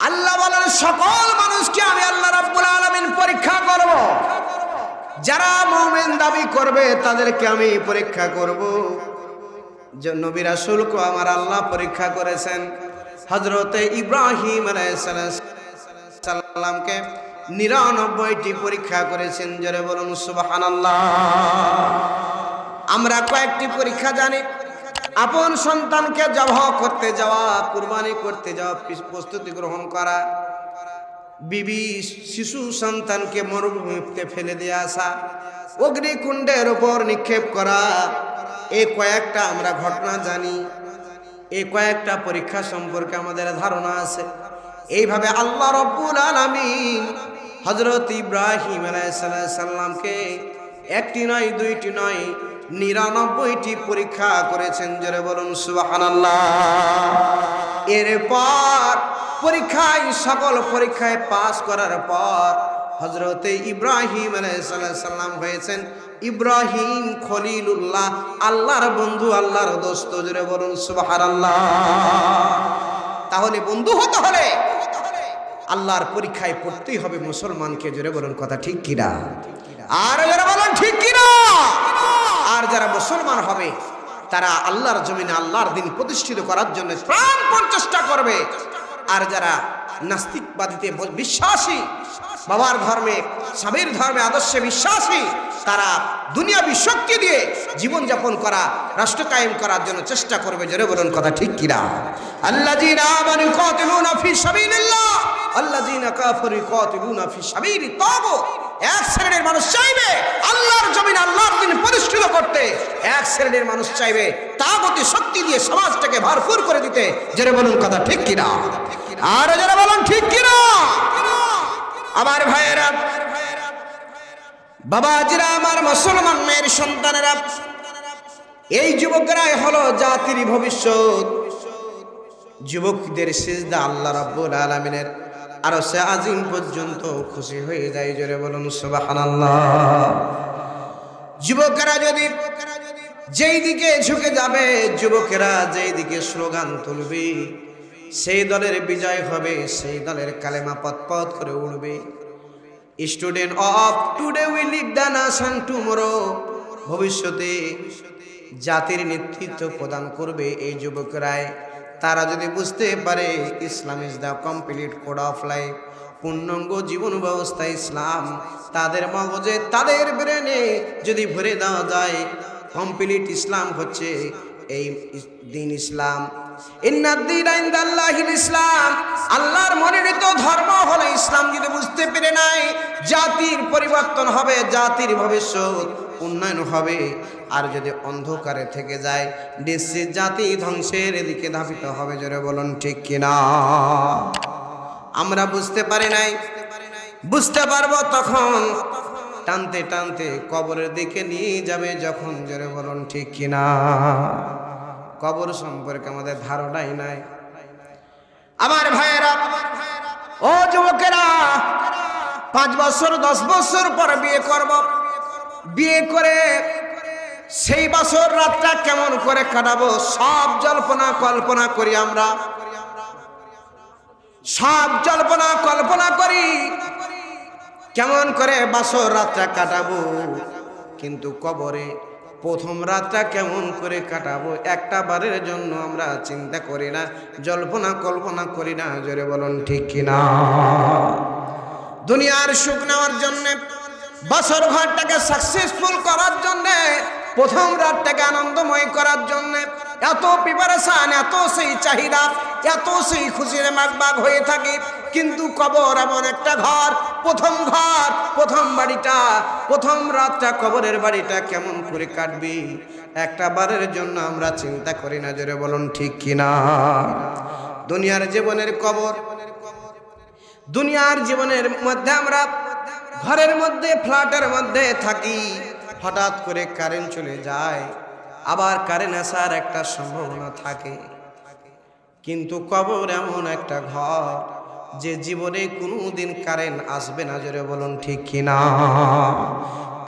আল্লাহ বলেন সকল মানুষকে আমি আল্লাহ রাব্বুল আলামিন পরীক্ষা করব। যারা মুমিন দাবি করবে তাদেরকে আমি পরীক্ষা করব। যে নবী রাসূলকে আমার আল্লাহ পরীক্ষা করেছেন। হযরতে ইব্রাহিম আলাইহিস সালামকে 99টি পরীক্ষা করেছেন। জোরে বলুন সুবহানাল্লাহ। আমরা কয়েকটি পরীক্ষা জানি। আপন সন্তানকে জবাহ করতে যাওয়া, কুরবানি করতে যাওয়া, প্রস্তুতি গ্রহণ করা, বিবি শিশু সন্তানকে মরুভূমিতে ফেলে দিয়ে আসা, অগ্নিকুণ্ডের উপর নিক্ষেপ করা, এই কয়েকটা আমরা ঘটনা জানি। এই কয়েকটা পরীক্ষা সম্পর্কে আমাদের ধারণা আছে। এইভাবে আল্লাহ রাব্বুল আলামিন হযরত ইব্রাহিম আলাইহিস সালামকে একটি নয়, দুইটি নয়, 99টি পরীক্ষা করেছেন। জোরে বলুন সুবহানাল্লাহ। এরপর পরীক্ষায়, সকল পরীক্ষায় পাস করার পর হযরতে ইব্রাহিম আলাইহিস সালাম হয়েছেন ইব্রাহিম খলিলুল্লাহ, আল্লাহর বন্ধু, আল্লাহর দোস্ত। জোরে বলুন সুবহানাল্লাহ। তাহলে বন্ধু হতে হলে আল্লাহর পরীক্ষায় পড়তেই হবে মুসলমানকে। জোরে বলুন কথা ঠিক কিনা? আর যারা বলেন ঠিক কিনা? আর যারা মুসলমান হবে তারা আল্লাহর জমিনে আল্লাহর দ্বীন প্রতিষ্ঠিত করার জন্য প্রাণপণ চেষ্টা করবে। আর যারা নাস্তিকবাদীতে বিশ্বাসী, বাবার ধর্মে, স্বামীর ধর্মে, আদর্শে বিশ্বাসী, তারা দুনিয়াবি শক্তি দিয়ে জীবনযাপন করা, রাষ্ট্র কায়েম করার জন্য চেষ্টা করবে। জোরে বলুন কথা ঠিক কিনা? আল্লাযীনা আমানু ইউকাতিলুনা ফি সাবিলিল্লাহ আল্লাযীনা কাফারু ইউকাতিলুনা ফি সাবিলিত তাগুত। এক শ্রেণীর মানুষ চাইবে আল্লাহর জমিনে আল্লাহর দ্বীন প্রতিষ্ঠিত করতে, এক শ্রেণীর মানুষ চাইবে তাগুতি শক্তি দিয়ে সমাজটাকে ভরপুর করে দিতে। জোরে বলুন কথা ঠিক কিনা? আর যারা বলুন ঠিক কিনা? আমার ভাইয়েরা, বাবাজিরা, আমার মুসলমান মেয়ের সন্তানেরা, এই যুবকরাই হলো জাতির ভবিষ্যৎ। যুবকদের সিজদা আল্লাহ রাব্বুল আলামিনের আরশে আজিম পর্যন্ত খুশি হয়ে যায়। জোরে বলুন সুবহানাল্লাহ। যুবকেরা যদি যেই দিকে ঝুঁকে যাবে, যুবকেরা যেই দিকে স্লোগান তুলবে, সেই দলের বিজয় হবে, সেই দলের কালেমা পথ করে উঠবে। Student of today will lead the nation tomorrow. ভবিষ্যতে জাতির নেতৃত্ব প্রদান করবে এই যুবকরাই। তারা যদি বুঝতে পারে Islam is the complete code of life, পূর্ণাঙ্গ জীবন ব্যবস্থা ইসলাম, তাদের মগজে, তাদের ব্রেনে যদি ভরে দেওয়া যায় কমপ্লিট ইসলাম হচ্ছে এই দিন ইসলাম। ইন্নাদ-দীনা ইনদাল্লাহিল ইসলাম, আল্লাহর মনোনীত ধর্ম হলো ইসলাম। যদি বুঝতে পেরে নাই, জাতির পরিবর্তন হবে, জাতির ভবিষ্যৎ উন্নয়ন হবে। আর যদি অন্ধকারে থেকে যায়, নিশ্চিত জাতি ধ্বংসের দিকে ধাবিত হবে। জোরে বলুন ঠিক কিনা? আমরা বুঝতে পারি নাই, বুঝতে পারবো তখন টানতে টানতে কবরের দিকে নিয়ে যাবে যখন। জোরে বলুন ঠিক কিনা? কবর সম্পর্কে আমাদের ধারণাই নাই। আমার ভাইয়েরা, ও যুবকেরা, 5 বছর 10 বছর পর বিয়ে করব। বিয়ে করে সেই বছর রাতটা কেমন করে কাটাবো, সব জল্পনা কল্পনা করি। আমরা সব জল্পনা কল্পনা করি কেমন করে বছর রাতটা কাটাবো, কিন্তু কবরে প্রথম রাতটা কেমন করে কাটাবো একটা বারের জন্য আমরা চিন্তা করি না, জল্পনা কল্পনা করি না। জোরে বলুন ঠিক কিনা? দুনিয়ার সুখ নেওয়ার জন্য, বছর ঘরটাকে সাকসেসফুল করার জন্য, প্রথম রাতটাকে আনন্দময় করার জন্য এত প্রিপারেশন, এত সেই চাহিদা, এত সেই খুশির মাগবাগ হয়ে থাকে। কিন্তু কবর এমন একটা ঘর, প্রথম বাড়িটা, প্রথম রাতটা, কবরের বাড়িটা কেমন করে কাটবি একটা বারের জন্য আমরা চিন্তা করি না। জোরে বলুন ঠিক কিনা? দুনিয়ার জীবনের কবর, দুনিয়ার জীবনের মধ্যে আমরা ঘরের মধ্যে, ফ্ল্যাটের মধ্যে থাকি, হঠাৎ করে কারেন্ট চলে যায়, আবার কারেন্ট আসার একটা সম্ভাবনা থাকে। কিন্তু কবর এমন একটা ঘর যে জীবনে কোনোদিন কারেন্ট আসবে না। জোরে বলুন ঠিক কিনা?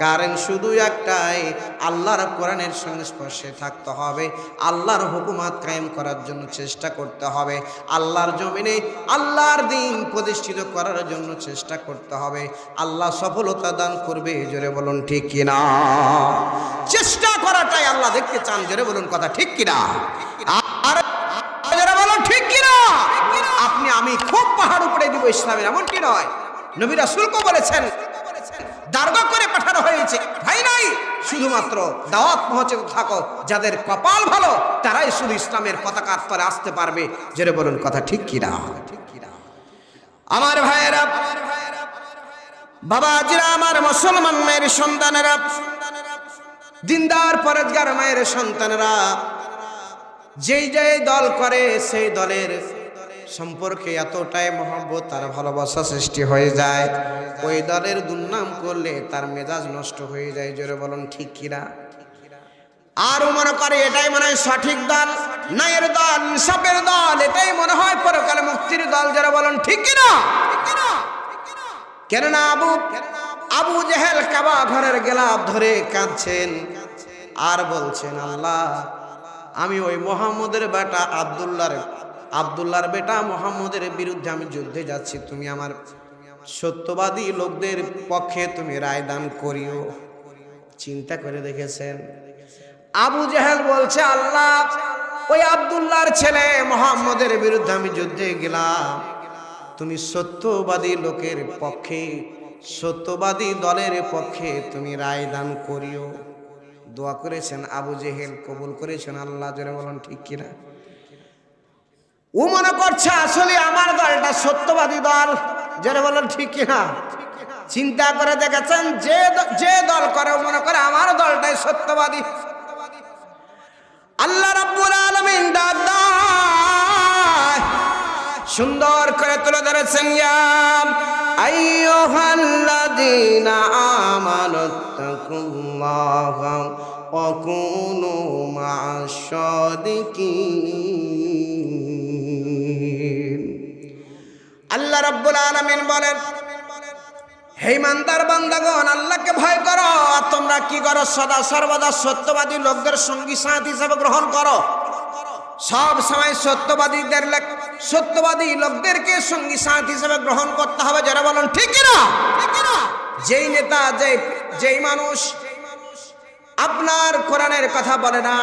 কারণ শুধু একটাই, আল্লাহর কোরআনের সংস্পর্শে থাকতে হবে, আল্লাহর হুকুমাত কায়েম করার জন্য চেষ্টা করতে হবে, আল্লাহর জমিনে আল্লাহর দ্বীন প্রতিষ্ঠিত করার জন্য চেষ্টা করতে হবে। আল্লাহ সফলতা দান করবে, জোরে বলুন ঠিক কিনা? চেষ্টা করাটাই আল্লাহ দেখতে চান, জোরে বলুন কথা ঠিক কিনা? আর জোরে বলুন ঠিক কিনা? আপনি আমি খুব পাহাড় উপরে দিব ইসলামের, এমন কি নয়। নবী রাসূলকে বলেছেন দারগা করে পাঠানো হয়েছে, ভাই নাই, শুধুমাত্র দাওয়াত পৌঁছে থাকো, যাদের কপাল ভালো তারাই শুধু ইসলামের পতাকার তলে আসতে পারবে, জোরে বলুন কথা ঠিক কিনা? আমার ভাইয়েরা, বাবাজিরা, আমার মুসলমান মায়ের সন্তানেরা, দিনদার পরেজগার মায়ের সন্তানেরা, যেই যেই দল করে সেই দলের সম্পর্কে এতটাই মহব্বত আর ভালোবাসা সৃষ্টি হয়ে যায়, ওই দলের দুর্নাম করলে তার মেজাজ নষ্ট হয়ে যায়, জোরে বলুন ঠিক কিনা? আর মনে করে এটাই মনে হয় সঠিক দল, ন্যায়ের দল, ইনসাফের দল, এটাই মনে হয় পরকালে মুক্তির দল, জোরে বলুন ঠিক কিনা? কেননা আবু জেহেল কাবা ঘরের গেলাপ ধরে কাঁদছেন আর বলছেন, আল্লাহ, আমি ওই মুহাম্মদের বেটা আব্দুল্লাহর বেটা মুহাম্মদের বিরুদ্ধে আমি যুদ্ধে যাচ্ছি, তুমি আমার সত্যবাদী লোকদের পক্ষে তুমি রায় দান করিও। চিন্তা করে দেখেছেন, আবু জেহেল বলছে, আল্লাহ, ওই আব্দুল্লাহর ছেলে মুহাম্মদের বিরুদ্ধে আমি যুদ্ধে গেলাম, তুমি সত্যবাদী লোকের পক্ষে, সত্যবাদী দলের পক্ষে তুমি রায় দান করিও। দোয়া করেছেন আবু জেহেল, কবুল করেছেন আল্লাহ, জোরে বলুন ঠিক কিনা? ও মনে করছে আসলে আমার দলটা সত্যবাদী দল, জোরে বলুন ঠিক কিনা? চিন্তা করে দেখেছেন, যে দল করে মনে করে আমার দলটাই সত্যবাদী। আল্লাহ রাব্বুল আলামিন সুন্দর করে তুলে ধরেছেন, ইয়া আইয়ুহাল্লাযীনা আমানুত্তাকুল্লাহা ওয়া কুনু মা'আশ সাদিকিন। আল্লাহ রাব্বুল আলামিন বলেন, হে ইমানদার বান্দাগণ, আল্লাহকে ভয় করো, আর তোমরা কি করো? সদা সর্বদা সত্যবাদী লোকদের সঙ্গী সাথী হিসেবে গ্রহণ করো। সব সময় সত্যবাদী লোকদেরকে সঙ্গী সাথী হিসেবে গ্রহণ করতে হবে, যারা বলেন ঠিক না? যেই নেতা, যেই মানুষ আপনার কোরআনের কথা বলে না,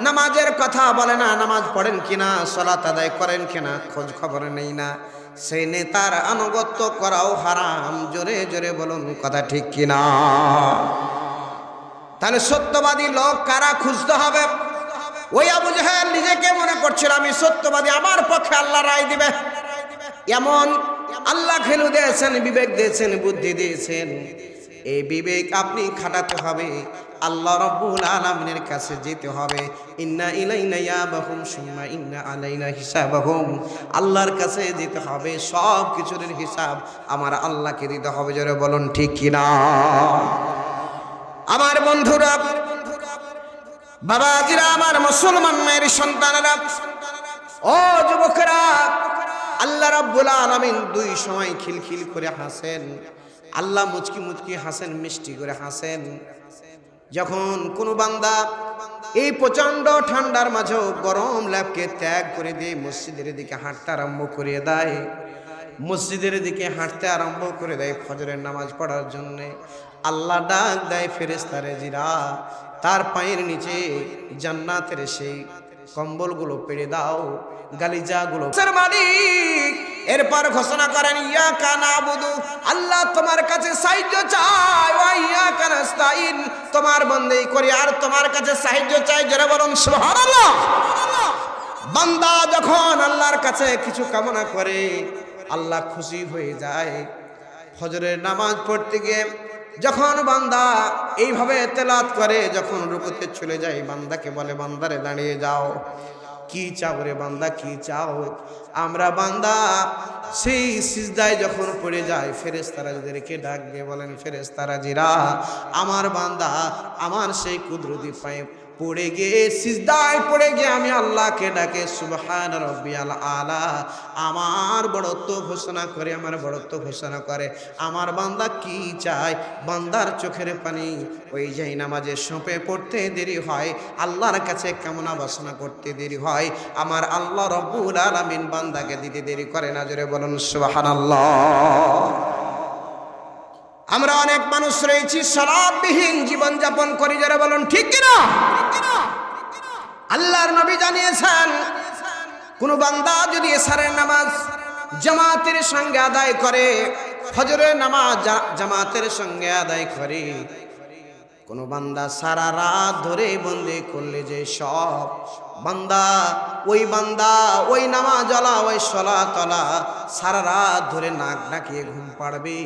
নামাজের কথা বলে না, নামাজ পড়েন কিনা, সালাত আদায় করেন কিনা খোঁজ খবর নেই না, সেই নেতার আনুগত্য করাও হারাম, জোরে জোরে বলুন কথা ঠিক কিনা? তাহলে সত্যবাদী লোক কারা খুঁজতে হবে? ওই আবু জাহেল নিজেকে মনে করছিল আমি সত্যবাদী, আমার পক্ষে আল্লাহ রায় দিবে, এমন আল্লাহ খেলু দিয়েছেন, বিবেক দিয়েছেন, বুদ্ধি দিয়েছেন। এই বিবেক আপনি খাটাতে হবে, আল্লাহ রাব্বুল আলামিনের কাছে যেতে হবে। ইন্না ইলাইনা ইয়াবাহুম সুম্মা ইন্না আলাইনা হিসাবাহুম। আল্লাহর কাছে যেতে হবে, সব কিছুর হিসাব আমার আল্লাহকে দিতে হবে, জোরে বলুন ঠিক কিনা? আমার বন্ধুরা, বাবাজিরা, আমার মুসলমান মেয়ের সন্তানেরা, ও যুবকেরা, আল্লাহ রাব্বুল আলামিন দুই সময় খিলখিল করে হাসেন। আল্লাহ মুচকি মুচকি হাসেন, মিষ্টি করে হাসেন। যখন কোনো বান্দা এই প্রচন্ড ঠান্ডার মাঝেও গরম ল্যাবকে ত্যাগ করে দিয়ে মসজিদের দিকে হাঁটতে আরম্ভ করে দেয়, মসজিদের দিকে হাঁটতে আরম্ভ করে দেয় ফজরের নামাজ পড়ার জন্যে, আল্লাহ ডাক দেয় ফেরেশতারে, জিরা তার পায়ের নিচে জান্নাতের সেই কম্বলগুলো পেড়ে দাও, গালিজাগুলো মালিক। এরপর ঘোষণা করেন, ইয়াকা নাবুদু, আল্লাহ তোমার কাছে সাহায্য চাই, ওয়া ইয়াকা নাস্তাইন, তোমার বন্দেই করি আর তোমার কাছে সাহায্য চাই, যারা বলুন সুবহানাল্লাহ। বান্দা যখন আল্লাহর কাছে কিছু কামনা করে আল্লাহ খুশি হয়ে যায়। ফজরের নামাজ পড়তে গিয়ে যখন বান্দা এইভাবে তেলাওয়াত করে, যখন রুকুতে চলে যায়, বান্দাকে বলে, বান্দারে দাঁড়িয়ে যাও, কি চাও রে বান্দা, কি চাও? আমরা বান্দা সেই সিজদায় যখন পড়ে যায়, ফেরেশতারা যাদেরকে ডাক দিয়ে বলেন, ফেরেশতারা জিরা আমার বান্দা আমার সেই কুদরতি পায়ে পড়ে গিয়ে সিজদায় পড়ে গিয়ে আমি আল্লাহকে ডাকে সুবহান রাব্বিয়াল আলা, আমার বড়ত্ব ঘোষণা করে, আমার বড়ত্ব ঘোষণা করে। আমার বান্দা কি চায়, বান্দার চোখের পানি ওই যেই নামাজে সঁপে পড়তে দেরি হয়, আল্লাহর কাছে কামনা বাসনা করতে দেরি হয়, আমার আল্লাহ রব্বুল আলামিন বান্দাকে দিতে দেরি করে না। জোরে বলুন সুবহানাল্লাহ। আমরা অনেক মানুষ রয়েছি সালাতবিহীন জীবন যাপন করি, যারা বলুন ঠিক কিনা। আল্লাহর নবী জানিয়েছেন, কোন বান্দা যদি এশারের নামাজ জামাতের সঙ্গে আদায় করে, ফজরের নামাজ জামাতের সঙ্গে আদায় করে, কোন বান্দা সারা রাত ধরে বন্দী করলে যে সব বান্দা ওই নামাজওয়ালা ওই সলাতওয়ালা সারা রাত ধরে নাক ডাকিয়ে ঘুম পাড়বে,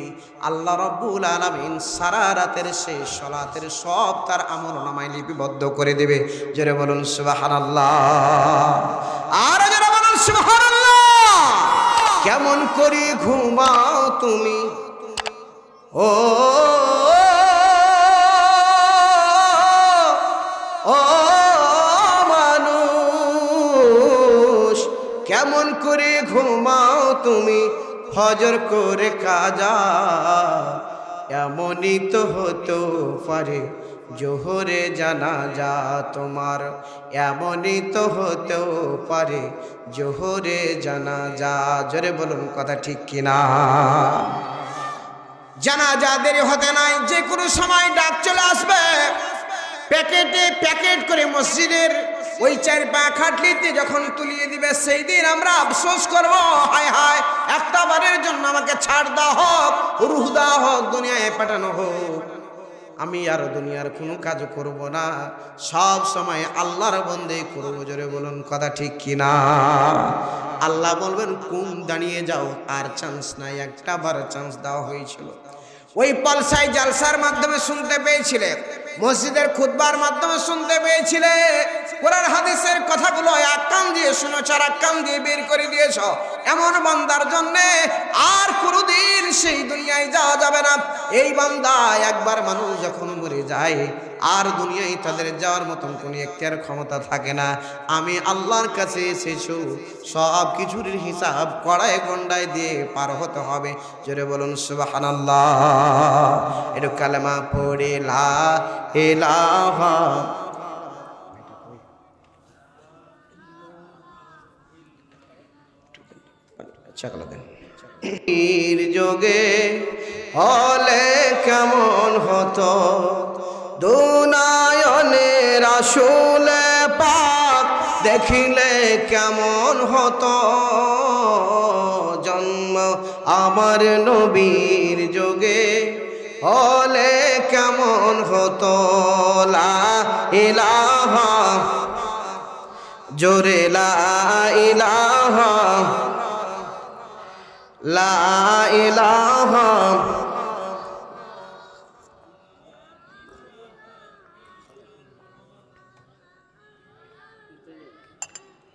আল্লাহ রব্বুল আলামিন সারা রাতের সেই সলাতের সব তার আমলনামায় লিপিবদ্ধ করে দেবে। জোরে বলুন সুবহানাল্লাহ। আর জোরে বলুন সুবহানাল্লাহ। কেমন করে ঘুমাও তুমি ও মানুষ, কেমন করে ঘুমাও তুমি ফজর করে কাজা, এমনই তো হতো পারে জোহরে জানাজা তোমার, এমনই তো হতো পারে জোহরে জানাজা। জোরে বলুন কথা ঠিক কিনা। জানাজা দেরি হতে নাই, যে কোনো সময় ডাক চলে আসবে। প্যাকেট করে মসজিদের ওই 4 খাটলিতে যখন তুলিয়ে দিবে, সেই দিন আমরা আফসোস করব, হায় হায় একটা বারের জন্য আমাকে ছাড় দেওয়া হোক, রুহ দেওয়া হোক, দুনিয়ায় পাঠানো হোক, আমি আর দুনিয়ার কোনো কাজ করব না, সব সময় আল্লাহর বন্দেগি করব। জোরে বলুন কথা ঠিক কিনা। আল্লাহ বলবেন কোন দাঁড়িয়ে যাও, আর চান্স নাই, একটা বার চান্স দেওয়া হয়েছিল। ওই পালসাই জালসার মাধ্যমে শুনতে পেয়েছিলে, মসজিদের খুতবার মাধ্যমে শুনতে পেয়েছিলে, কোরআন হাদিসের কথাগুলো এক কান দিয়ে শুনেছ আর এক কান দিয়ে বের করে দিয়েছ, এমন বান্দার জন্যে আর কোনোদিন সেই দুনিয়ায় যাওয়া যাবে না। এই বান্দা একবার মানুষ যখন মরে যায়, আর দুনিয়ায় তাদের যাওয়ার মতন কোনো এখতিয়ার ক্ষমতা থাকে না। আমি আল্লাহর কাছে এসেছি, সব কিছুর হিসাব কড়ায় গন্ডায় দিয়ে পার হতে হবে। জোরে বলুন সুবহানাল্লাহ। একটু কালেমা পড়ে লা ইলাহা যোগে হলে কেমন হতো, দুনায়নের আসলে পাক দেখিলে কেমন হতো, জন্ম আমার নবীর যোগে হলে কেমন হতো, লা ইলাহা জোরে লা ইলাহা লা ইলাহা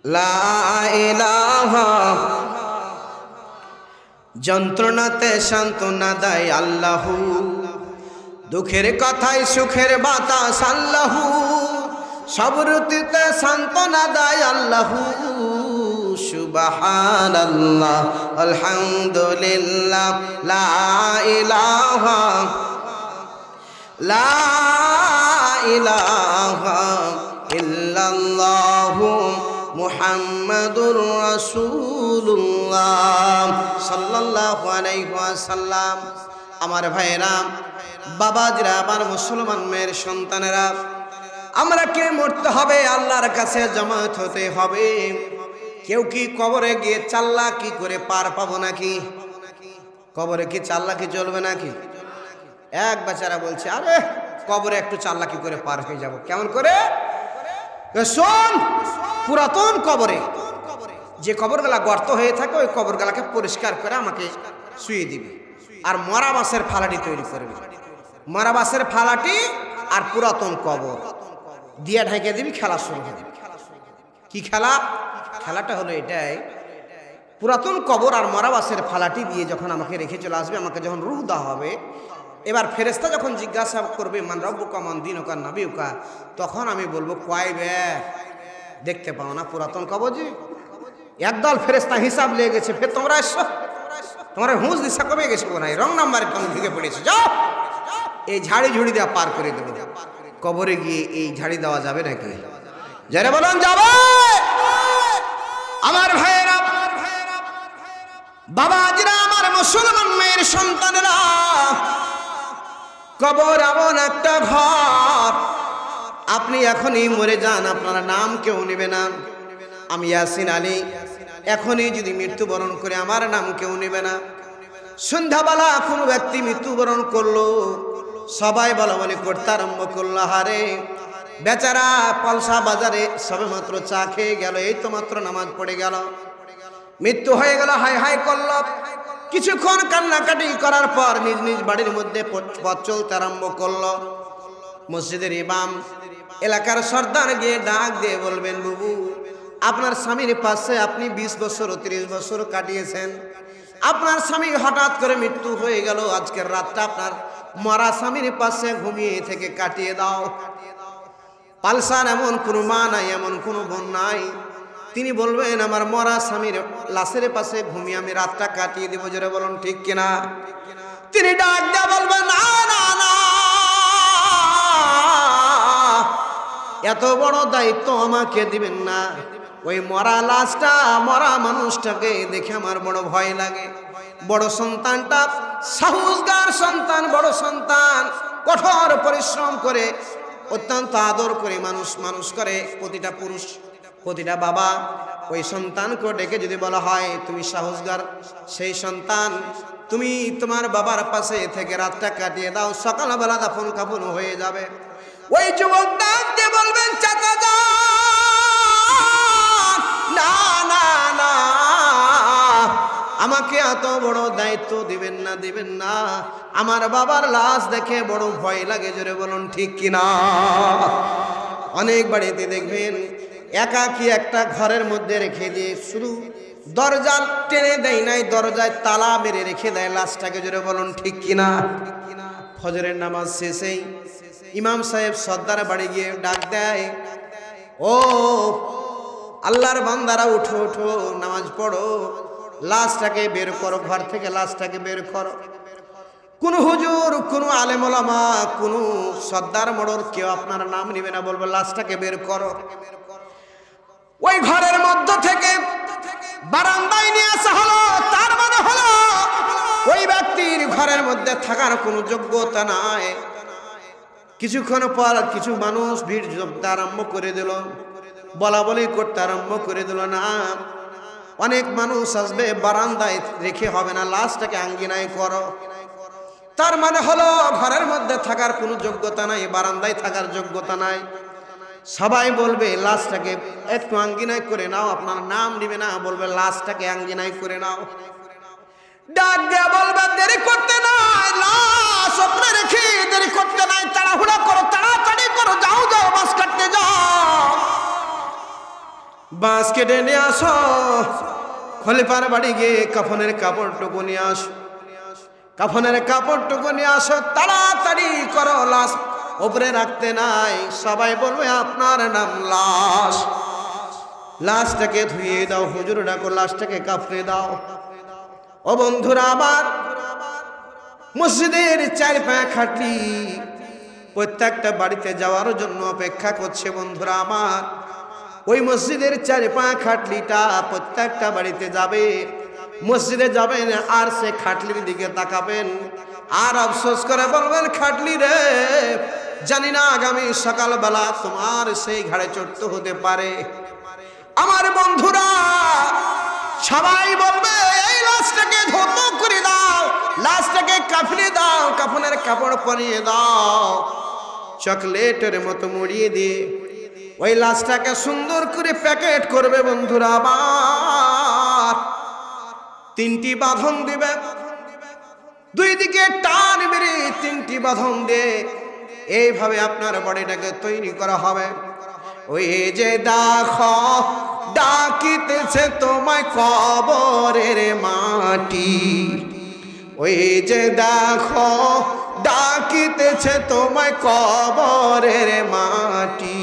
লা ইলাহা। যন্ত্রণাতে সান্ত্বনা দেয় আল্লাহু, দুঃখের কথায় সুখের বাতাস আল্লাহু, সব ঋতুতে সান্ত্বনা দেয় আল্লাহু। সুবহানাল্লাহ আলহামদুলিল্লাহ লা ইলাহা লা ইলাহা ইল্লাল্লাহু মুহাম্মাদুর রাসূলুল্লাহ সাল্লাল্লাহু আলাইহি ওয়াসাল্লাম। আমার ভাইরা, বাবাজিরা, আমার মুসলমান মেয়ের সন্তানেরা, আমরা কে মরতে হবে, আল্লাহর কাছে জামাত হতে হবে। কেউ কি কবরে গিয়ে চাল্লাকি করে পার পাবো নাকি? কবরে কি চাল্লাকি চলবে নাকি? এক বেচারা বলছে, আরে কবরে একটু চাল্লাকি করে পার হয়ে যাব। কেমন করে? শোন, পুরাতন কবরে যে কবরগুলা গর্ত হয়ে থাকে, ওই কবরগুলাকে পরিষ্কার করে আমাকে শুয়ে দিবে, আর মরা বাঁশের ফালাটি তৈরি করবে। মরা বাঁশের ফালাটি আর পুরাতন কবর দিয়ে ঢেকে দিবি, খেলা শুরু হবে। কি খেলা? খেলাটা হলো এটাই, পুরাতন কবর আর মরা বাঁশের ফালাটি দিয়ে যখন আমাকে রেখে চলে আসবে, আমাকে যখন রূহ দেওয়া হবে, এবার ফেরেশতা যখন জিজ্ঞাসা করবে মান রব্বুকা মান দীনুকা নাবিয়ুকা, তখন আমি বলবো কয় ব্যাগ দেখতে পাও না পুরাতন কবজি? একদল ফেরেশতা হিসাব লেগে গেছে, ফের তোমরা এসো, তোমরা হুঁশ দিশা কমে গেছে, নাই রং নাম্বারে তুমি ঢুকে পড়েছো, যাও এই ঝাড়ি ঝুড়ি দেওয়া পার করে দেবো। কবরে গিয়ে এই ঝাড়ি দেওয়া যাবে নাকি? যারা বলেন যাবে। আমার ভাইয়েরা, বাবাজিরা, আমার মুসলমান মেয়ের সন্তানেরা, কবর এমন একটা ঘর, আপনি এখনই মরে যান, আপনার নাম কেউ নেবে না। আমি ইয়াসিন আলী এখনই যদি মৃত্যুবরণ করে আমার নাম কেউ নেবে না। সন্ধ্যাবেলা কোনো ব্যক্তি মৃত্যুবরণ করলো, সবাই বলা বলি করতে আরম্ভ করলো, হারে বেচারা পালসা বাজারে সবে মাত্র চা খেয়ে গেল, এই তো মাত্র নামাজ পড়ে গেল, মৃত্যু হয়ে গেল, হাই হাই করল। কিছুক্ষণ কান্নাকাটি করার পর নিজ নিজ বাড়ির মধ্যে পথ চলতে আরম্ভ করলো। মসজিদের ইমাম, এলাকার সর্দার গিয়ে ডাক দিয়ে বলবেন, বাবু আপনার স্বামীর পাশে আপনি 20 বছর 30 বছর কাটিয়েছেন, আপনার স্বামী হঠাৎ করে মৃত্যু হয়ে গেল, আজকের রাতটা আপনার মরা স্বামীর পাশে ঘুমিয়ে থেকে কাটিয়ে দাও। পালসার এমন কোনো মা নাই, এমন কোনো বোন নাই, তিনি বলবেন আমার মরা স্বামীর লাশের পাশে ঘুমিয়ে আমি রাতটা কাটিয়ে দিব। জোরে বলুন ঠিক কিনা? তিনি ডাক দিয়ে বলবেন, না না না, এত বড় দায়িত্ব আমাকে দিবেন না। ওই মরা লাশটা, মরা মানুষটাকে দেখে আমার বড় ভয় লাগে। বড় সন্তানটা সাহসগার সন্তান, বড় সন্তান, কঠোর পরিশ্রম করে অত্যন্ত আদর করে মানুষ করে প্রতিটা পুরুষ, প্রতিটা বাবা ওই সন্তানকে ডেকে যদি বলা হয় তুমি সাহসগার সেই সন্তান, তুমি তোমার বাবার পাশে থেকে রাতটা কাটিয়ে দাও, সকালবেলা দাফন কাফন হয়ে যাবে। ওই যুবক ডাক দিয়ে বলবেন, চাচা যান, না না না, আমাকে এত বড় দায়িত্ব দিবেন না, দিবেন না, আমার বাবার লাশ দেখে বড় ভয় লাগে। জোরে বলুন ঠিক কিনা? অনেক বাড়িতে দেখবেন একাকী একটা ঘরের মধ্যে রেখে দিয়ে শুধু দরজা টেনে দেয় নাই, দরজায় তালা মেরে রেখে দেয় লাশটাকে। জোরে বলুন ঠিক কিনা? ফজরের নামাজ শেষেই ইমাম সাহেব সর্দার বাড়ি গিয়ে ডাক দেয়, ও আল্লাহর বান্দারা উঠো উঠো, নামাজ পড়ো, লাশটাকে বের করো, ঘর থেকে লাশটাকে বের করো। কোন হুজুর, কোন আলেম ওলামা, কোন সর্দার মোড়র কেউ আপনার নাম নিবে না, বলবে লাশটাকে বের করো। ওই ঘরের মধ্য থেকে বারান্দায় নিয়ে আসা হলো, তার মানে হলো ওই ব্যক্তির ঘরের মধ্যে থাকার কোনো যোগ্যতা নাই। কিছুক্ষণ পর কিছু মানুষ ভিড় জমতে আরম্ভ করে দিল, বলা বলি করতে আরম্ভ করে দিল, না অনেক মানুষ আসবে, বারান্দায় রেখে হবে না, লাশটাকে আঙ্গিনায় করো। তার মানে হলো ঘরের মধ্যে থাকার কোনো যোগ্যতা নাই, বারান্দায় থাকার যোগ্যতা নাই। সবাই বলবে লাশটাকে একটু আঙ্গিনায় করে নাও, আপনার নাম দিবে না, বলবে লাশটাকে আঙ্গিনায় করে নাও। ডাক দিয়ে বলবে দেরি করতে নাই, লাশ ওপরে রেখে দেরি করতে নাই, তাড়াহুড়া করো, তাড়াতাড়ি করো, যাও যাও বাঁশ কাটতে যাও, বাঁশ কেটে নিয়ে আসো। খলিফার বাড়ি গিয়ে কাফনের কাপড়টুকু নিয়ে আসো, কাফনের কাপড়টুকু নিয়ে আসো, তাড়াতাড়ি করো, লাশ ওপরে রাখতে নাই। সবাই বলবে আপনার নাম লাশ, লাশটাকে ধুয়ে দাও, হুজুর ডাকো, লাশটাকে কাফনে দাও। ও বন্ধুরা আমার, মসজিদের 4 পায়া খাটলি প্রত্যেকটা বাড়িতে যাওয়ার জন্য অপেক্ষা করছে। বন্ধুরা আমার, ওই মসজিদের 4 পায়া খাটলিটা প্রত্যেকটা বাড়িতে যাবে। মসজিদে যাবেন আর সে খাটলির দিকে তাকাবেন, আর আফসোস করে বলবেন, খাটলি রে, জানি না আগামী সকালবেলা তোমার সেই ঘাড়ে চড়তে হতে পারে। আমার বন্ধুরা সবাই বলবে এই লাশটাকে ধৌত করে দাও, লাশটাকে কাফনে দাও, কাফনের কাপড় পরিয়ে দাও, চকলেটের মতো মুড়িয়ে দিয়ে ওই লাশটাকে সুন্দর করে প্যাকেট করবে। বন্ধুরা আবার 3টি বাঁধন দিবে, 2 দিকে টান মেরে 3টি বাঁধন দিয়ে এইভাবে আপনার বডিটাকে তৈরি করা হবে। ওই যে দেখো ডাকিতেছে তোমায় কবরের মাটি, ওই যে দেখো ডাকিতেছে তোমায় কবরের মাটি।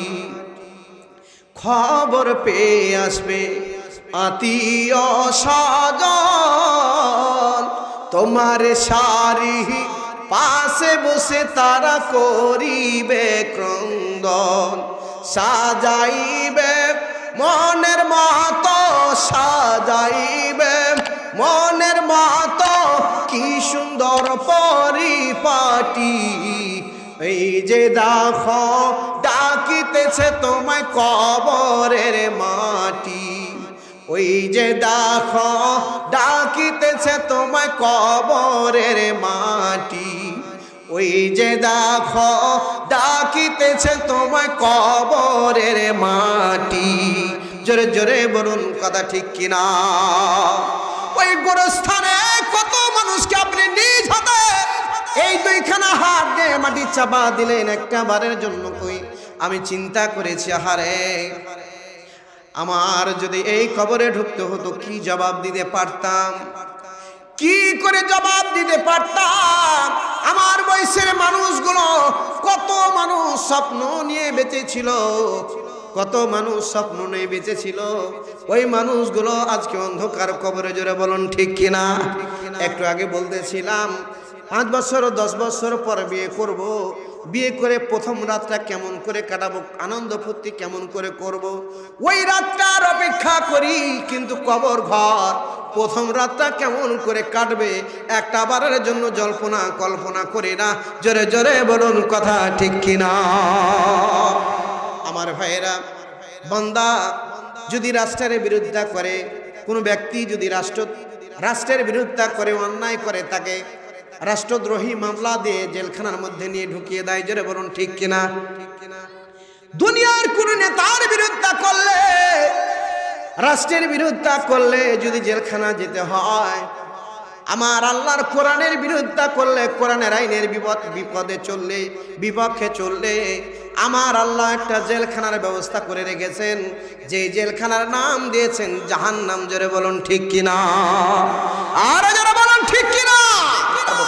খবর পেয়ে আসবে আত্মীয় স্বজন, তোমার সারি পাশে বসে তারা করিবে ক্রন্দন। সাজাইবে মনের মতো, সাজাইবে মনের মতো, কি সুন্দর পরিপাটি। এই যে দেখো ডাকিতেছে তোমায় কবরের মাটি। ওই যে দেখো ডাকিতেছে তোমায় কবরের মাটি। ওই যে দেখো ডাকিতেছে তোমায় কবরের মাটি। জোরে জোরে বলুন কথা ঠিক কিনা? ওই গোরস্থানে কত মানুষকে আপনি নিজ হাতে এই দুইখানা হাত দিয়ে মাটি চাপা দিলেন একটা বারের জন্য। কই আমি চিন্তা করেছি, আহারে আমার যদি এই কবরে ঢুকতে হতো কি জবাব দিতে পারতাম, কি করে জবাব দিতে পারতাম? আমার বয়সের মানুষগুলো, কত মানুষ স্বপ্ন নিয়ে বেঁচেছিল, কত মানুষ স্বপ্ন নিয়ে বেঁচেছিল, ওই মানুষগুলো আজকে অন্ধকার কবরে। জোরে বলুন ঠিক কিনা? একটু আগে বলতেছিলাম 5 বছর 10 বছর পর বিয়ে করব, বিয়ে করে প্রথম রাতটা কেমন করে কাটাবো, আনন্দ ফুর্তি কেমন করে করব, ওই রাতটার অপেক্ষা করি। কিন্তু কবর ঘর প্রথম রাতটা কেমন করে কাটবে একটা বারের জন্য জল্পনা কল্পনা করি না। জোরে জোরে বলুন কথা ঠিক কিনা? আমার ভাইয়েরা, বান্দা যদি রাষ্ট্রের বিরোধিতা করে, কোনো ব্যক্তি যদি রাষ্ট্রের বিরোধিতা করে, অন্যায় করে, তাকে রাষ্ট্রদ্রোহী মামলা দিয়ে জেলখানার মধ্যে নিয়ে ঢুকিয়ে দেয়। জোরে বলুন ঠিক কিনা? দুনিয়ার কোন নেতার বিরোধিতা করলে, রাষ্ট্রের বিরোধিতা করলে যদি জেলখানা যেতে হয়, আমার আল্লাহর কোরআনের বিরোধিতা করলে, কোরআনের আইনের বিপদে চললে, বিপক্ষে চললে, আমার আল্লাহ একটা জেলখানার ব্যবস্থা করে রেখেছেন, যে জেলখানার নাম দিয়েছেন জাহান্নাম। জোরে বলুন ঠিক কিনা? আর যারা বলুন ঠিক কিনা?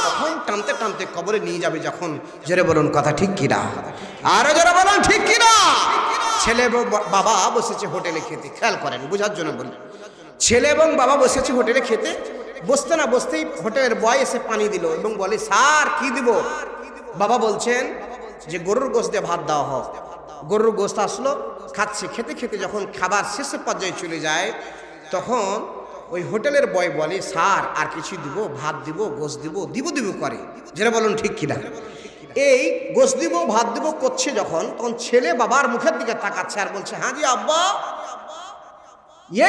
তখন টানতে টানতে কবরে নিয়ে যাবে যখন। জোরে বলুন কথা ঠিক কিনা? আর যারা বলুন ঠিক কিনা? ছেলে বাবা বসেছে হোটেলে খেতে, খেয়াল করেন বোঝার জন্য বলি। ছেলে এবং বাবা বসেছে হোটেলে খেতে, বসতে না বসতেই হোটেলের বয় এসে পানি দিল এবং বলে, স্যার কি দিব? বাবা বলছেন যে গরুর গোশত দিয়ে ভাত দেওয়া হোক। গরুর গোশত আসলো, খাচ্ছে। খেতে খেতে যখন খাবার শেষের পর্যায়ে চলে যায়, তখন ওই হোটেলের বয় বলে, স্যার আর কিছু দিব? ভাত দিব, গোশত দিব, দিব করে। যেটা বলুন ঠিক কিনা? এই গোশত দিব ভাত দিব করছে যখন, তখন ছেলে বাবার মুখের দিকে তাকাচ্ছে আর বলছে, হ্যাঁ জি আব্বা,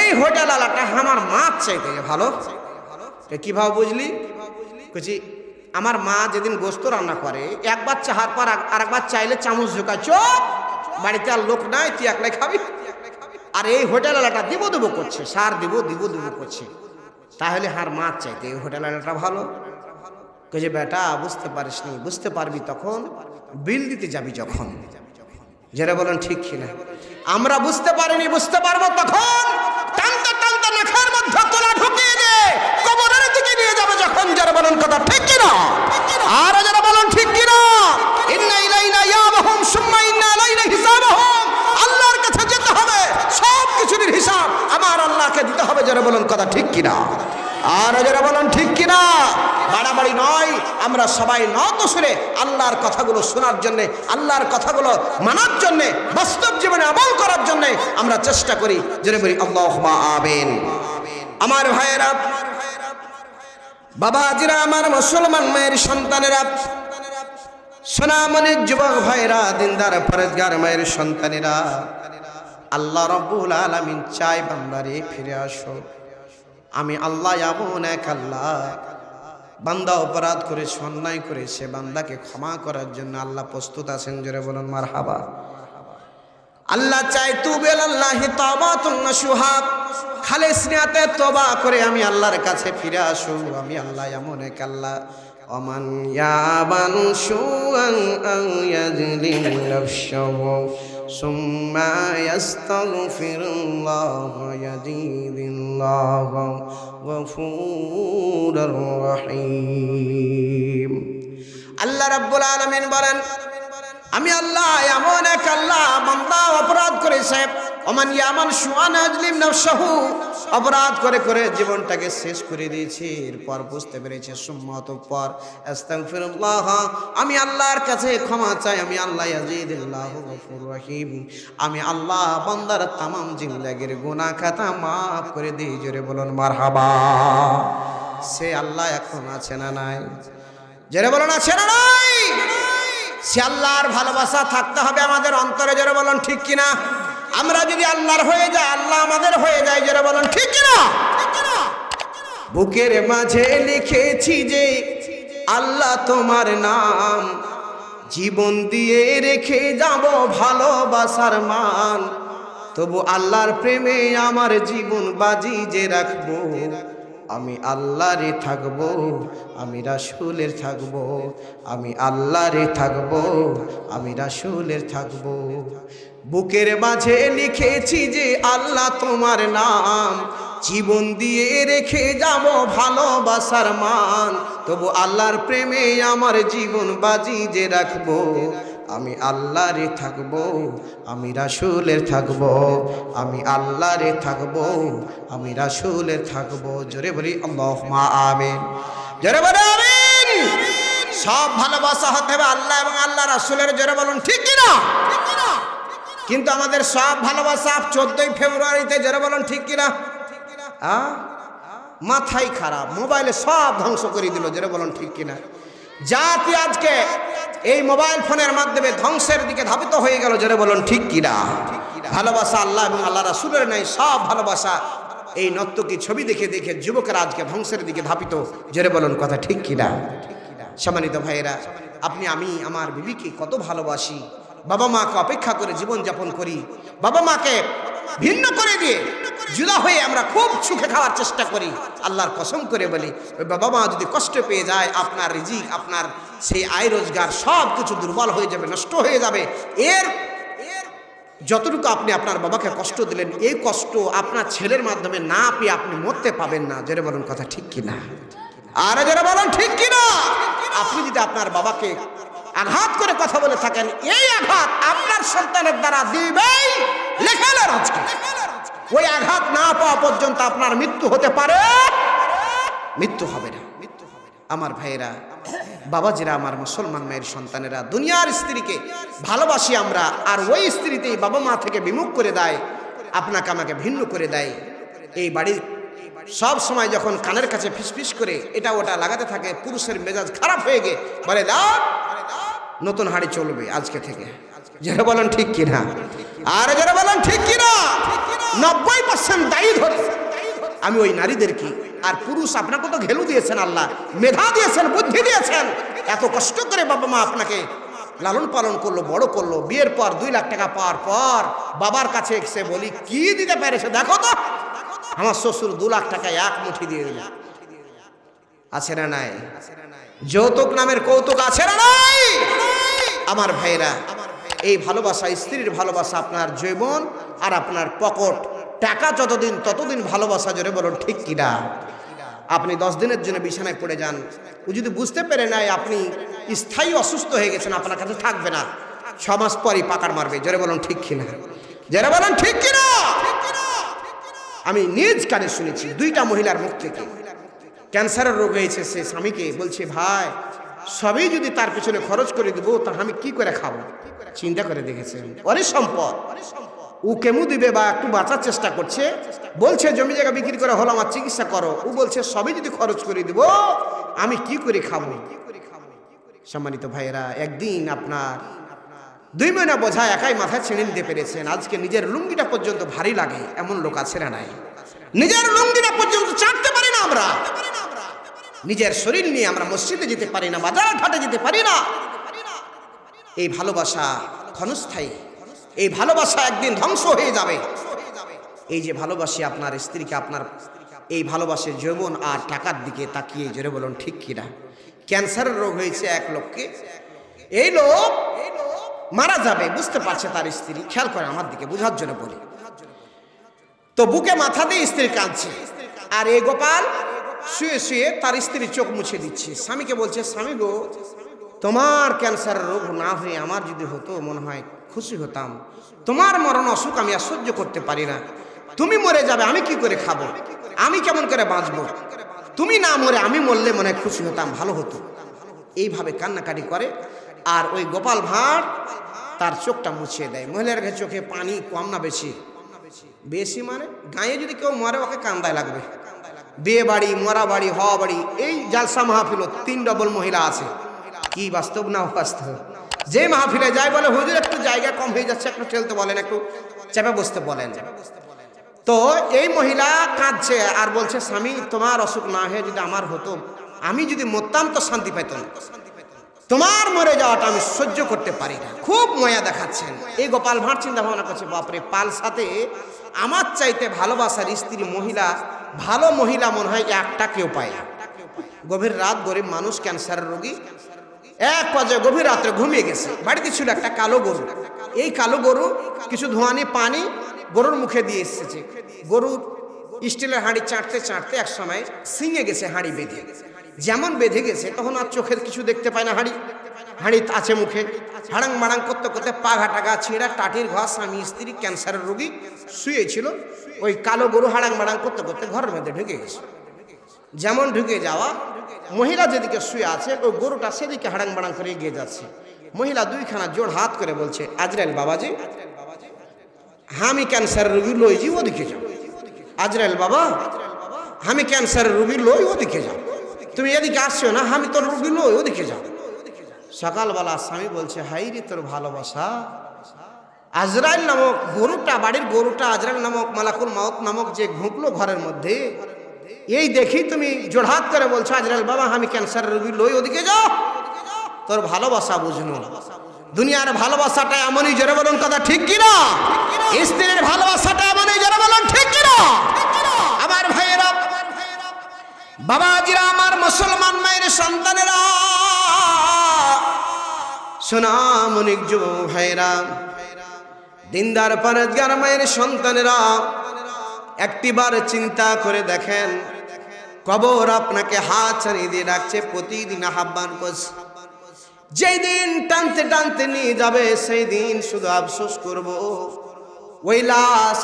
এই হোটেল আলাটা আমার মাছ চাইতে ভালো। কিভাবে বুঝলি? বলছি, আমার মা যেদিন গোস্ত রান্না করে, একবার চাহার পর আরেকবার চাইলে চামচ ঝোঁকা, চোখ বাড়িতে আর লোক নাই, তুই একলাই খাবি। আর এই হোটেল এলাকা দিব করছে, সার দিব করছে, তাহলে হার মাছ চাইতে এই হোটেল এলাকাটা ভালো। যে বেটা বুঝতে পারিস নি, বুঝতে পারবি তখন বিল দিতে যাবি যখন। যারা বলেন ঠিক কিনা? আমরা বুঝতে পারিনি, বুঝতে পারবো তখন টানতে টানতে নাকের মধ্যে তোলা ঢুকিয়ে দে কবরের দিকে নিয়ে যাবে যখন। যারা বলেন কথা ঠিক কিনা? আর যারা বলেন ঠিক কিনা? ইন্না ইলাইনা ইয়াবহুম সুম্মা ইন্না আলাইনা হিসাবহুম। আল্লাহর কাছে যেতে হবে, সব কিছুর হিসাব আমার আল্লাহকে দিতে হবে। যারা বলেন কথা ঠিক কিনা? আর যারা বলেন ঠিক কিনা? বাড়াবাড়ি নয়, আমরা সবাই নত সুরে আল্লাহর কথাগুলো শোনার জন্যে, আল্লাহর কথাগুলো মানার জন্যে, বাস্তব জীবনে আমল করার জন্যে আমরা চেষ্টা করি। জোরে বলি আল্লাহুম্মা আমিন। আমার ভাইয়েরা, বাবাজিরা, আমার মুসলমান মায়ের সন্তানেরা, সোনামণির যুবক ভাইরা, দিনদার পরেজগার মায়ের সন্তানেরা, আল্লাহ রাব্বুল আলামিন চাই বান্দারে ফিরে আসো। আমি আল্লাহ এমন এক আল্লাহ, বান্দা অপরাধ করেছে, অন্যায় করেছে, বান্দাকে ক্ষমা করার জন্য আল্লাহ প্রস্তুত আছেন। জোরে বলুন মারহাবা। আল্লাহ চাই তুবে আল্লাহি তাওবাতুন নাসুহা, খালিস নিয়তে তওবা করে আমি আল্লাহর কাছে ফিরে আসো। আমি আল্লাহ এমন এক আল্লাহ, ওমান ইয়াবান শুআন আও ইয়াজলিম নাফসাহু সুম্মা ইয়াস্তাগফিরুল্লাহ ইয়াজিদিল্লাহু গফুরুর রহিম। আল্লাহ রাব্বুল আলামিন বলেন, আমি আল্লাহ এমন এক আল্লাহ, বান্দা অপরাধ করেছে, ওমান ইয়ামান শুআন আজলিম নাফসাহু, অপরাধ করে করে জীবনটাকে শেষ করে দিয়েছে, এরপর বুঝতে পেরেছে সুম্মাতপর আস্তাগফিরুল্লাহ, আমি আল্লাহর কাছে ক্ষমা চাই, আমি আল্লাহ ইয়াজিদুল্লাহু গফুরুর রহিম, আমি আল্লাহ বান্দার তামাম জিন্দেগীর গুনাহ খাতা মাফ করে দিই। জোরে বলুন মারহাবা। সে আল্লাহ এখন আছে না নাই? জোরে বলুন আছে না নাই? সে আল্লাহর ভালোবাসা থাকতে হবে আমাদের অন্তরে। জোরে বলুন ঠিক কিনা? আমরা যদি আল্লাহর হয়ে যাই, আল্লাহ আমাদের হয়ে যায়। জোরে বলুন ঠিক কিনা? বুকের মাঝে লিখেছি যে আল্লাহ তোমার নাম, জীবন দিয়ে রেখে যাব ভালোবাসার মান, তবু আল্লাহর প্রেমে আমার জীবন বাজি যে রাখবো, আমি আল্লাহরে থাকবো, আমি রাসূলের থাকবো, আমি আল্লাহরে থাকবো, আমি রাসূলের থাকবো। বুকের মাঝে লিখেছি যে আল্লাহ তোমার নাম, জীবন দিয়ে রেখে যাব ভালোবাসার মান, তবু আল্লাহর প্রেমে আমার জীবন বাজি যে রাখবো, আমি আল্লাহরে থাকবো, আমি রাসূলের থাকবো, আমি আল্লাহরে থাকবো, আমি রাসূলের থাকবো। জোরে বলি আল্লাহুম্মা আমিন। জোরে বলি আমিন। সব ভালোবাসা হতে হবে আল্লাহ এবং আল্লাহ রাসূলের। জোরে বলুন ঠিক কিনা? কিন্তু আমাদের সব ভালোবাসা 14ই ফেব্রুয়ারিতে। জোরে বলুন ঠিক কিনা? মাথাই খারাপ, মোবাইলে সব ধ্বংস করে দিল। জোরে বলুন ঠিক কিনা? জাতি আজকে এই মোবাইল ফোনের মাধ্যমে ধ্বংসের দিকে ধাবিত হয়ে গেল। জোরে বলুন ঠিক কিনা? ভালোবাসা আল্লাহ এবং আল্লাহ রাসূলের নাই, সব ভালোবাসা এই নর্তকী ছবি দেখে দেখে যুবকেরা আজকে ধ্বংসের দিকে ধাবিত। জোরে বলুন কথা ঠিক কিনা? সম্মানিত ভাইয়েরা, আপনি আমি আমার বিবিকে কত ভালোবাসি, বাবা মাকে অপেক্ষা করে জীবন যাপন করি, বাবা মাকে ভিন্ন করে দিয়ে জুদা হয়ে আমরা খুব সুখে খাওয়ার চেষ্টা করি। আল্লাহর কসম করে বলি, ওই বাবা মা যদি কষ্ট পেয়ে যায়, আপনার রিজিক, আপনার সেই আয় রোজগার সব কিছু দুর্বল হয়ে যাবে, নষ্ট হয়ে যাবে। এর যতটুকু আপনি আপনার বাবাকে কষ্ট দিলেন, এই কষ্ট আপনার ছেলের মাধ্যমে না পেয়ে আপনি মরতে পাবেন না। জোরে বলুন কথা ঠিক কিনা? আর জোরে বলুন ঠিক কিনা? আপনি যদি আপনার বাবাকে আঘাত করে কথা বলে থাকেন, এই আঘাত আপনার সন্তানের দ্বারা দিবেই লেখালেন আজকে। ওই আঘাত না পাওয়া পর্যন্ত আপনার মৃত্যু হতে পারে, মৃত্যু হবে না। আমার ভাইয়েরা, বাবাজিরা, আমার মুসলমান মায়ের সন্তানেরা, দুনিয়ার স্ত্রীকে ভালোবাসি আমরা, আর ওই স্ত্রীতেই বাবা মা থেকে বিমুখ করে দেয়, আপনাকে আমাকে ভিন্ন করে দেয়। এই বাড়ির সব সময় যখন কানের কাছে ফিসফিস করে এটা ওটা লাগাতে থাকে, পুরুষের মেজাজ খারাপ হয়ে গিয়ে বলে, দাও নতুন হাড়ি চলবে আজকে থেকে। যারা বলেন ঠিক কিনা? আর যারা বলেন ঠিক কিনা? 90% দায়ী ধরে আমি ওই নারীদেরকে। আর পুরুষ আপনাকে তো ঘেলু দিয়েছেন, আল্লাহ মেধা দিয়েছেন, বুদ্ধি দিয়েছেন, এত কষ্ট করে বাবা মা আপনাকে লালন পালন করলো, বড় করলো। বিয়ের পর 2 লাখ টাকা পাওয়ার পর বাবার কাছে এসে বলি, কি দিতে পেরেছে দেখো তো। আমার শ্বশুর 2 লাখ টাকা এক মুঠি দিয়ে দিল। আছে না নাই? যৌতুক নামের কৌতুক আছে না নাই? আমার ভাইরা, এই ভালোবাসা, স্ত্রীর ভালোবাসা আপনার জীবন আর আপনার পকেট, টাকা যতদিন ততদিন ভালোবাসা। জোরে বলুন ঠিক কিনা? আপনি 10 দিনের জন্য বিছানায় পড়ে যান, ও যদি বুঝতে পেরে নাই আপনি স্থায়ী অসুস্থ হয়ে গেছেন, আপনার কাছে থাকবে না, 6 মাস পরই পাকার মারবে। জোরে বলুন ঠিক কিনা? জোরে বলুন ঠিক কিনা? আমি নিজ কানে শুনেছি 2টা মহিলার মুখ থেকে। ক্যান্সারের রোগ হয়েছে, সে স্বামীকে বলছে, ভাই সবই যদি তার পিছনে খরচ করে দেবো, তা আমি কি করে খাবো? চিন্তা করে দেখেছেন, অনেক সম্পদ ও কেমু দিবে বা একটু বাঁচার চেষ্টা করছে, বলছে জমি জায়গা বিক্রি করে হলো আমার চিকিৎসা করো। ও বলছে সবই যদি খরচ করে দিব, আমি কি করে খাবো? সম্মানিত ভাইয়েরা, একদিন আপনার 2 মহিনা বোঝা একাই মাথায় ছেড়ে নিতে পেরেছেন, আজকে নিজের লুঙ্গিটা পর্যন্ত ভারী লাগে এমন লোক আছে না নাই? নিজের লুঙ্গিটা পর্যন্ত চাটতে পারি না আমরা, নিজের শরীর নিয়ে আমরা মসজিদে যেতে পারি না, বাজার ঘাটে যেতে পারি না। এই ভালোবাসা ক্ষণস্থায়ী, এই ভালোবাসা একদিন ধ্বংস হয়ে যাবে। এই যে ভালোবাসি আপনার স্ত্রীকে, আপনার এই ভালোবাসে যৌবন আর টাকার দিকে তাকিয়ে। জোরে বলুন ঠিক কিনা? ক্যান্সারের রোগ হয়েছে এক লোককে, এই লোক মারা যাবে বুঝতে পারছে তার স্ত্রী, খেয়াল করে আমার দিকে বোঝার জন্য বলি, তো বুকে মাথা দিয়ে স্ত্রী কাঁদছে, আর এই গোপাল শুয়ে শুয়ে তার স্ত্রীর চোখ মুছে দিচ্ছে। স্বামীকে বলছে, স্বামী গো তোমার ক্যান্সার রোগ না হয়ে আমার যদি হতো মনে হয় খুশি হতাম। তোমার মরণ অসুখ আমি আর সহ্য করতে পারি না। তুমি মরে যাবে, আমি কি করে খাবো, আমি কেমন করে বাঁচবো? তুমি না মরে আমি মরলে মনে হয় খুশি হতাম, ভালো হতো। এইভাবে কান্নাকাটি করে। আর ওই গোপাল ভাঁড় তার চোখটা মুছিয়ে দেয়। মহিলার কাছে চোখে পানি কম না বেশি? বেশি মানে গায়ে যদি কেউ মরে ওকে কান্দায় লাগবে। বিয়ে বাড়ি, মরা বাড়ি, হওয়া বাড়ি, এই জালসা মাহফিল 3 ডবল মহিলা আছে। কি বাস্তব না অবাস্তব? যে মাহফিলে যায় বলে হুজুর একটু জায়গা কম হয়ে যাচ্ছে, একটু ঠেলতে বলেন, একটু চেপে বসতে বলেন। তো এই মহিলা কাঁদছে আর বলছে, স্বামী তোমার অসুখ না হয়ে যদি আমার হতো, আমি যদি মরতাম তো শান্তি পাইতাম, তোমার মরে যাওয়াটা আমি সহ্য করতে পারি না। খুব ময়া দেখাচ্ছেন। এই গোপাল ভাঁড় চিন্তা ভাবনা করছে, বাপরে পাল সাথে আমার চাইতে ভালোবাসার স্ত্রী মহিলা, ভালো মহিলা মনে হয় একটা কেউ পায়। গভীর রাত, গরিব মানুষ, ক্যান্সারের রোগী, এক পর্যায়ে গভীর রাত্রে ঘুমিয়ে গেছে। বাড়িতে ছিল একটা কালো গরু। এই কালো গরু কিছু ধোঁয়ানি পানি গরুর মুখে দিয়ে এসেছে। গরুর স্টিলের হাঁড়ি চাটতে চাটতে এক সময় সিঙে গেছে হাঁড়ি বেঁধে। যেমন বেঁধে গেছে তখন আর চোখের কিছু দেখতে পায় না। হাঁড়ি আছে মুখে, হাড়াং মাড়াং করতে করতে পা ঘাটা ছিঁড়া টাটির ঘর, স্বামী স্ত্রী ক্যান্সারের রোগী শুয়েছিল। ওই কালো গরু হাড়াং মাড়াং করতে করতে ঘরের মধ্যে ঢুকে গেছে। যেমন ঢুকে যাওয়া, মহিলা যেদিকে শুয়ে আছে ওই গরুটা সেদিকে হাড়াং মাড়াং করে এগিয়ে যাচ্ছে। মহিলা দুইখানা জোড় হাত করে বলছে, আজরাইল বাবাজি, আমি ক্যান্সারের রোগী লই জি, ওদিকে যাও। আজরাইল বাবা, আমি ক্যান্সারের রোগী লই, ওদিকে যাও। তুমি এদিকে আসছো না, আমি তোর রোগী লই, ওদিকে যাও। সকালবেলা স্বামী বলছে, হাই রে তোর ভালোবাসা। আজরাইল নামক গরুটা, বাড়ির গরুটা আজরাইল নামক মালাকুল মাউত নামক যে ঢুকলো ঘরের মধ্যে, এই দেখি তুমি জোড়হাত করে বলছো, আজরাইল বাবা আমি ক্যান্সারের রোগী লই, ওদিকে যাও। তোর ভালোবাসা বুঝনো। দুনিয়ার ভালোবাসাটা এমনই, জোরে বলুন কথা ঠিক কিনা? স্ত্রীর ভালোবাসাটা এমনই, জোরে বলুন ঠিক কিনা? আমার ভাইয়েরা, বাবাজিরা, আমার মুসলমান মায়ের সন্তানেরা, সোনামণি যুবক ভাইরা, দিনদার পরেজগার মায়ের সন্তানেরা, একটিবার চিন্তা করে দেখেন, কবর আপনাকে হাত ছাড়িয়ে দিয়ে ডাকছে, প্রতিদিন আহ্বান করছে। যেই দিন টানতে টানতে নিয়ে যাবে সেই দিন শুধু আফসোস করব। ওই লাশ,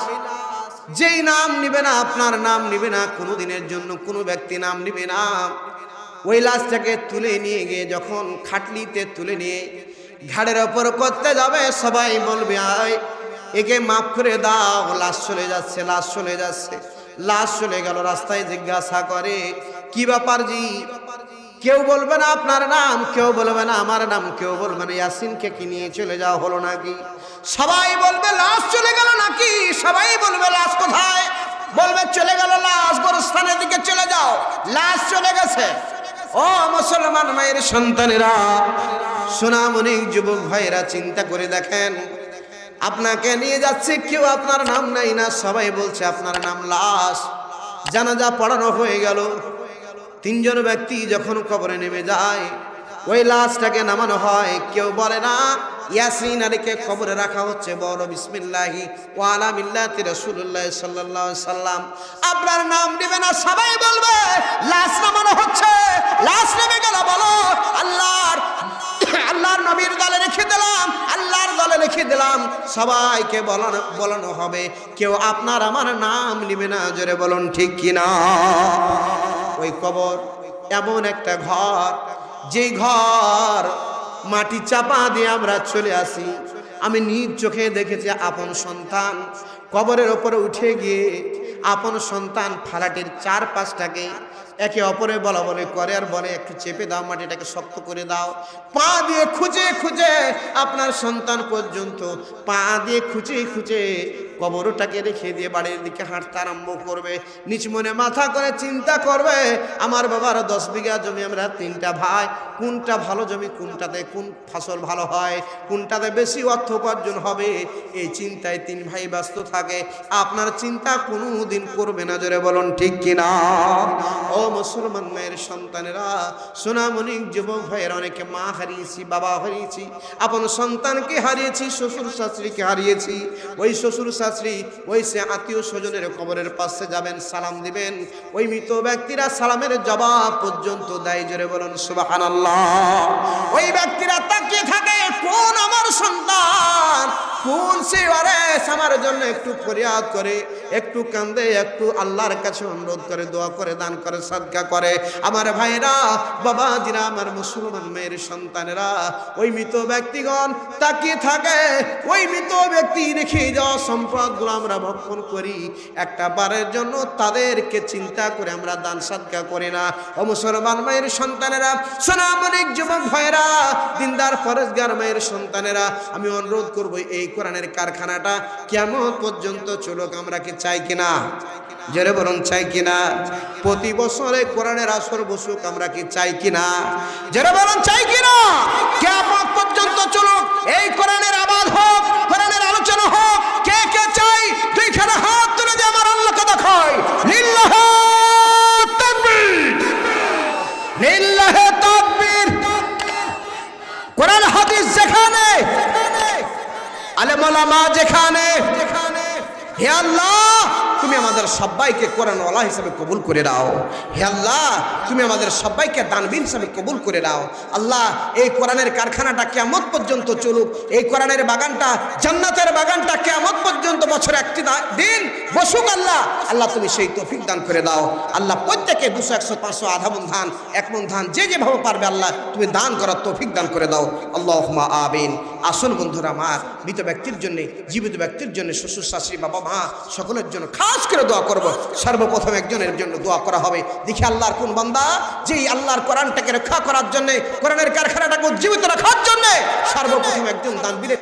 যেই নাম নিবে না, আপনার নাম নিবে না, কোনো দিনের জন্য কোনো ব্যক্তি নাম নিবে না, ওই লাশটাকে তুলে নিয়ে গিয়ে যখন খাটলিতে তুলে নিয়ে ঘাড়ের ওপর করতে যাবে, সবাই বলবে আয় একে মাফ করে দাও, লাশ চলে যাচ্ছে, লাশ চলে যাচ্ছে। লাশ চলে গেল, রাস্তায় জিজ্ঞাসা করে, কি ব্যাপার জি? কেউ বলবে না আপনার নাম, কেউ বলবে না আমার নাম, কেউ বলবে না ইয়াসিনকে কি নিয়ে চলে যাওয়া হলো নাকি? সবাই বলবে লাশ চলে গেল নাকি? সবাই বলবে লাশ কোথায়? বলবে চলে গেল লাশ, গোরস্থানের দিকে চলে যাও, লাশ চলে গেছে। ও মুসলমান মায়ের সন্তানেরা, সোনামণি যুবক ভাইরা, চিন্তা করে দেখেন, আপনাকে নিয়ে যাচ্ছে, কেউ আপনার নাম নাই না, সবাই বলছে আপনার নাম লাশ। জানাজা পড়ানো হয়ে গেল। 3 জন ব্যক্তি যখন কবরে নেমে যায়, ওই লাশটাকে নামানো হয়। কেউ বলে না ইয়াসিন আলীকে কবরে রাখা হচ্ছে, বলো বিসমিল্লাহি ওয়া আলা মিল্লাতি রাসূলুল্লাহ সাল্লাল্লাহু আলাইহি সাল্লাম। আপনার নাম নেবে না, সবাই বলবে লাশ নামানো হচ্ছে। লাশ নেমে গেল, বলো আল্লাহর নবীর দলে রেখে দিলাম, আল্লাহর দলে রেখে দিলাম। সবাইকে বলানো হবে, কেউ আপনার আমার নাম নেবে না। জোরে বলুন ঠিক কিনা? ওই কবর এমন একটা ঘর, যেই ঘর মাটি চাপা দিয়ে আমরা চলে আসি। আমি নিজ চোখে দেখেছি, আপন সন্তান কবরের ওপরে উঠে গিয়ে আপন সন্তান ফালাটির 4-5টাকে একে অপরে বলা বলে করে আর বলে একটু চেপে দাও, মাটিটাকে শক্ত করে দাও। পা দিয়ে খুঁজে খুঁজে আপনার সন্তান পর্যন্ত পা দিয়ে খুঁজে খুঁজে কবরটাকে রেখে দিয়ে বাড়ির দিকে হাঁটতে আরম্ভ করবে। নিচ মনে মাথা করে চিন্তা করবে, আমার বাবার 10 বিঘা জমি, আমরা 3টা ভাই, কোনটা ভালো জমি, কোনটাতে কোন ফসল ভালো হয়, কোনটাতে বেশি অর্থ উপার্জন হবে, এই চিন্তায় 3 ভাই ব্যস্ত থাকে। আপনার চিন্তা কোনো দিন করবে না। জোরে বলুন ঠিক কিনা? ও মুসলমান মায়ের সন্তানেরা, সোনামণি যুবক ভাইয়ের, অনেকে মা হারিয়েছি, বাবা হারিয়েছি, আপন সন্তানকে হারিয়েছি, শ্বশুর শাশুড়িকে হারিয়েছি। ওই শ্বশুর শাশুড়ি ওই সে আত্মীয় স্বজনের কবরের পাশে যাবেন, সালাম দিবেন, ওই মৃত ব্যক্তিরা সালামের জবাব পর্যন্ত দেয়। জোরে বলুন সুবহানাল্লাহ। ওই ব্যক্তিরা তাকিয়ে থাকে, কোন আমার সন্তান, কোন সে ওয়ারেস আমার জন্য একটু ফরিয়াদ করে, একটু কান্দে, একটু আল্লাহর কাছে অনুরোধ করে, দোয়া করে, দান করে, সাদকা করে। আমার ভাইরা, বাবাজিরা, আমার মুসলমান মেয়ের সন্তানেরা, ওই মৃত ব্যক্তিগণ তাকিয়ে থাকে। ওই মৃত ব্যক্তি রেখে যাওয়া সম্পদগুলো আমরা ভক্ষণ করি, একটা বারের জন্য তাদেরকে চিন্তা করে আমরা দান সাদকা করি না। ও মুসলমান মেয়ের সন্তানেরা, সোনামণিক যুবক ভাইরা, দিনদার ফরজগার মেয়ের সন্তানেরা, আমি অনুরোধ করব এই কোরআনের কারখানাটা কিয়ামত পর্যন্ত চলুক। আমরা কি চাই কিনা? জোরে বলুন চাই কিনা? প্রতি বছরে কোরআনের আসর বসুক, আমরা কি চাই কিনা? জোরে বলুন চাই কিনা? কিয়ামত পর্যন্ত চলুক, এই কোরআনের আবাদ হোক, কোরআনের আলোচনা হোক। কে কে চাই? দুইখানা হাত তুলে দিয়ে আমার আল্লাহকে দেখাই, লিল্লাহি তাকবীর, লিল্লাহি তাকবীর। কোরআন হাদিস যেখানে, আলেম ওলামা যেখানে, হে আল্লাহ তুমি আমাদের সবাইকে কোরআনওয়ালা হিসেবে কবুল করে দাও। হে আল্লাহ তুমি আমাদের সবাইকে দানবীর হিসেবে কবুল করে দাও। আল্লাহ এই কোরআনের কারখানাটা কিয়ামত পর্যন্ত চলুক, এই কোরআনের বাগানটা, জান্নাতের বাগানটা কিয়ামত পর্যন্ত বছরে একটি দিন বসুক। আল্লাহ আল্লাহ তুমি সেই তৌফিক দান করে দাও। আল্লাহ প্রত্যেকে 200, 100, 500, আধা মন ধান, 1 মন ধান, যে যেভাবে পারবে আল্লাহ তুমি দান করার তৌফিক দান করে দাও। আল্লাহুম্মা আমিন। আসুন বন্ধুরা আমার, মৃত ব্যক্তির জন্য, জীবিত ব্যক্তির জন্য, শ্বশুর শাশুড়ি, বাবা মা সকলের জন্য খাস করে দোয়া করব। সর্বপ্রথম একজনের জন্য দোয়া করা হবে। দেখি আল্লাহর কোন বান্দা যেই আল্লাহর কোরআনটাকে রক্ষা করার জন্য, কোরআনের কারখানাটাকে উজ্জীবিত রাখার জন্য সর্বপ্রথম একজন দানবীর